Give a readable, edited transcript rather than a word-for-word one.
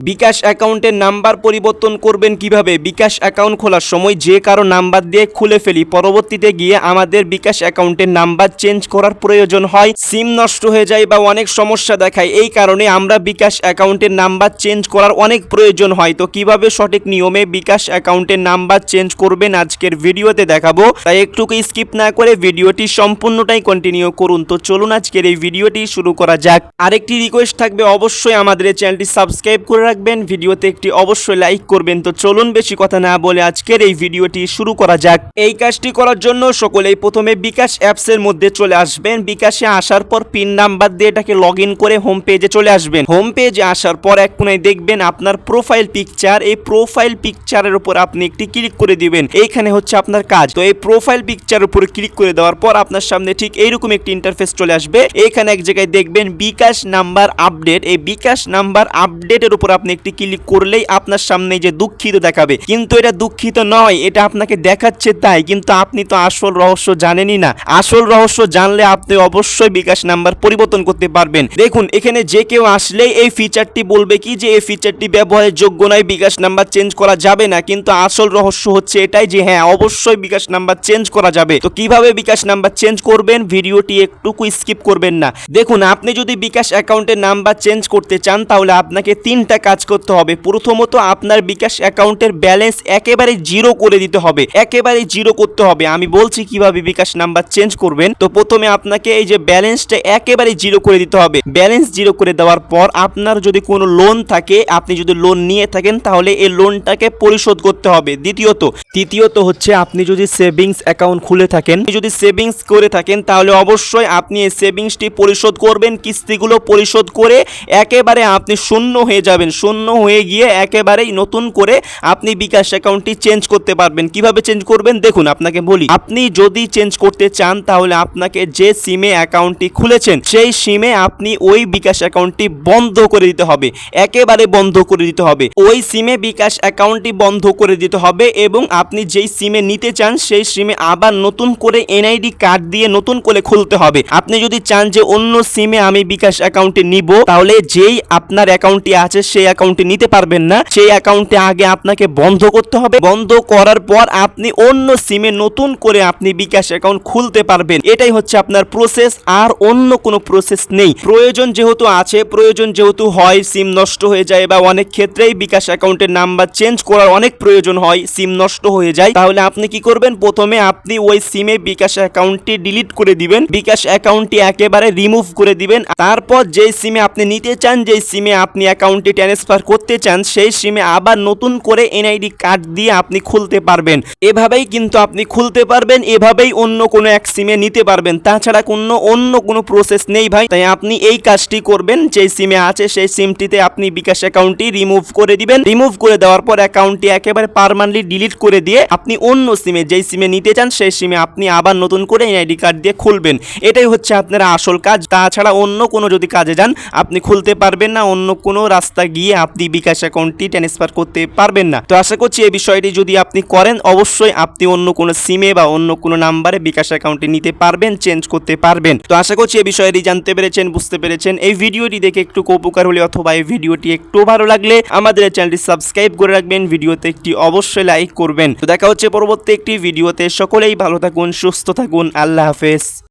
বিকাশ অ্যাকাউন্টের নাম্বার পরিবর্তন করবেন কিভাবে? বিকাশ অ্যাকাউন্ট খোলার সময় যে কারো নাম্বার দিয়ে খুলে ফেলি, পরবর্তীতে গিয়ে আমাদের বিকাশ অ্যাকাউন্টের নাম্বার চেঞ্জ করার প্রয়োজন হয়, সিম নষ্ট হয়ে যায় বা অনেক সমস্যা দেখায়। এই কারণে আমরা বিকাশ অ্যাকাউন্টের নাম্বার চেঞ্জ করার অনেক প্রয়োজন হয়। তো কিভাবে সঠিক নিয়মে বিকাশ অ্যাকাউন্টের নাম্বার চেঞ্জ করবেন আজকের ভিডিওতে দেখাবো, তাই একটুকু স্কিপ না করে ভিডিওটি সম্পূর্ণটাই কন্টিনিউ করুন। তো চলুন আজকের এই ভিডিওটি শুরু করা যাক। আরেকটি রিকোয়েস্ট থাকবে, অবশ্যই আমাদের এই চ্যানেলটি সাবস্ক্রাইব করে রাখবেন, ভিডিওতে একটি অবশ্যই লাইক করবেন। তো চলুন বেশি কথা না বলে আজকের এই ভিডিওটি শুরু করা যাক। এই কাজটি করার জন্য সকলেই প্রথমে বিকাশ অ্যাপসের মধ্যে চলে আসবেন। বিকাশে আসার পর পিন নাম্বার দিয়ে এটাকে লগ ইন করে হোম পেজে চলে আসবেন। হোম পেজে আসার পর এক কোণায় দেখবেন আপনার প্রোফাইল পিকচার। এই প্রোফাইল পিকচারের উপর আপনি একটি ক্লিক করে দিবেন। এইখানে হচ্ছে আপনার কাজ। তো এই প্রোফাইল পিকচারের উপরে ক্লিক করে দেওয়ার পর আপনার সামনে ঠিক এইরকম একটি ইন্টারফেস চলে আসবে। এখানে এক জায়গায় দেখবেন বিকাশ নাম্বার আপডেট। এই বিকাশ নাম্বার আপডেটের উপর আপনি একটি ক্লিক করলেই আপনার সামনে যে দুঃখিত দেখাবে, কিন্তু এটা দুঃখিত নয়, এটা আপনাকে দেখাচ্ছে তাই, কিন্তু আপনি তো আসল রহস্য জানেনই না। আসল রহস্য জানলে আপনি অবশ্যই বিকাশ নাম্বার পরিবর্তন করতে পারবেন। দেখুন, এখানে যে কেউ আসলেই এই ফিচারটি বলবে কি যে এই ফিচারটি ব্যবহারের যোগ্য নয়, বিকাশ নাম্বার চেঞ্জ করা যাবে না, কিন্তু আসল রহস্য হচ্ছে এটাই যে হ্যাঁ, অবশ্যই বিকাশ নাম্বার চেঞ্জ করা যাবে। তো কিভাবে বিকাশ নাম্বার চেঞ্জ করবেন, ভিডিওটি একটুকু স্কিপ করবেন না। দেখুন, আপনি যদি বিকাশ অ্যাকাউন্টের নাম্বার চেঞ্জ করতে চান তাহলে আপনাকে তিনটা কাজ করতে হবে। প্রথমত, আপনার বিকাশ অ্যাকাউন্টের ব্যালেন্স একেবারে জিরো করে দিতে হবে, একেবারে জিরো করতে হবে। আমি বলছি কিভাবে বিকাশ নাম্বার চেঞ্জ করবেন। তো প্রথমে আপনাকে এই যে ব্যালেন্সটা একেবারে জিরো করে দিতে হবে। ব্যালেন্স জিরো করে দেওয়ার পর আপনার যদি কোনো লোন থাকে, আপনি যদি লোন নিয়ে থাকেন তাহলে এই লোনটাকে পরিশোধ করতে হবে। তৃতীয়ত হচ্ছে আপনি যদি সেভিংস অ্যাকাউন্ট খুলে থাকেন, যদি সেভিংস করে থাকেন তাহলে অবশ্যই আপনি এই সেভিংসটি পরিশোধ করবেন। কিস্তিগুলো পরিশোধ করে একেবারে আপনি শূন্য হয়ে যাবেন। শূন্য হয়ে গিয়ে একেবারেই নতুন করে আপনি বিকাশ অ্যাকাউন্টটি চেঞ্জ করতে পারবেন। কিভাবে চেঞ্জ করবেন দেখুন, আপনাকে বলি। আপনি যদি চেঞ্জ করতে চান তাহলে আপনাকে যে সিমে অ্যাকাউন্টটি খুলেছেন সেই সিমে আপনি ওই বিকাশ অ্যাকাউন্টটি বন্ধ করে দিতে হবে, একেবারে বন্ধ করে দিতে হবে। ওই সিমে বিকাশ অ্যাকাউন্টটি বন্ধ করে দিতে হবে এবং আপনি যেই সিমে নিতে চান সেই সিমে আবার নতুন করে এনআইডি কার্ড দিয়ে নতুন করে খুলতে হবে। আপনি যদি চান যে অন্য সিমে আমি বিকাশ অ্যাকাউন্টে নিব, তাহলে যেই আপনার অ্যাকাউন্টটি আছে সেই অ্যাকাউন্টে নিতে পারবেন না। সেই অ্যাকাউন্টে আগে আপনাকে বন্ধ করতে হবে। বন্ধ করার পর আপনি অন্য সিমে নতুন করে আপনি বিকাশ অ্যাকাউন্ট খুলতে পারবেন। এটাই হচ্ছে আপনার প্রসেস, আর অন্য কোনো প্রসেস নেই। প্রয়োজন যেহেতু আছে, প্রয়োজন যেহেতু হয়, সিম নষ্ট হয়ে যায় বা অনেক ক্ষেত্রেই বিকাশ অ্যাকাউন্টের নাম্বার চেঞ্জ করার অনেক প্রয়োজন হয়, সিম নষ্ট হয়ে যায়, তাহলে আপনি কি করবেন? প্রথমে আপনি ওই সিমে বিকাশ অ্যাকাউন্টটি ডিলিট করে দিবেন, বিকাশ অ্যাকাউন্টটি একেবারে রিমুভ করে দিবেন। তারপর যেই সিমে আপনি নিতে চান, যেই সিমে আপনি অ্যাকাউন্টটি ট্রান্সফার করতে চান, সেই সিমে আবার নতুন করে এনআইডি কার্ড দিয়ে আপনি খুলতে পারবেন। এভাবেই কিন্তু আপনি খুলতে পারবেন, এভাবেই অন্য কোনো এক সিমে নিতে পারবেন। তাছাড়া অন্য কোনো প্রসেস নেই ভাই। তাই আপনি এই কাজটি করবেন, যেই সিমে আছে সেই সিমটিতে আপনি বিকাশ অ্যাকাউন্টটি রিমুভ করে দিবেন। রিমুভ করে দেওয়ার পর অ্যাকাউন্টটি একেবারে পার্মানেন্টলি ডিলিট করে দিয়ে আপনি অন্য সিমে, যেই সিমে নিতে চান সেই সিমে আপনি আবার নতুন করে এনআইডি কার্ড দিয়ে খুলবেন। এটাই হচ্ছে আপনার আসল কাজ। তাছাড়া অন্য কোনো যদি কাজে যান আপনি খুলতে পারবেন না, অন্য কোনো রাস্তা গিয়ে আপনি বিকাশ অ্যাকাউন্টটি ট্রান্সফার করতে পারবেন না। তো আশা করছি এই বিষয়টি যদি আপনি করেন, অবশ্যই আপনি অন্য কোনো সিমে বা অন্য কোনো নাম্বারে বিকাশ অ্যাকাউন্টটি নিতে পারবেন, চেঞ্জ করতে পারবেন। তো আশা করছি এই বিষয়টি জানতে পেরেছেন, বুঝতে পেরেছেন। এই ভিডিওটি দেখে একটু উপকার হলে অথবা এই ভিডিওটি একটু ভালো লাগলে আমাদের চ্যানেলটি সাবস্ক্রাইব করে রাখবেন, ভিডিওতে একটি অবশ্যই লাইক করবেন। তো দেখা হচ্ছে পরবর্তী একটি ভিডিওতে। সকলেই ভালো থাকুন, সুস্থ থাকুন, আল্লাহ হাফেজ।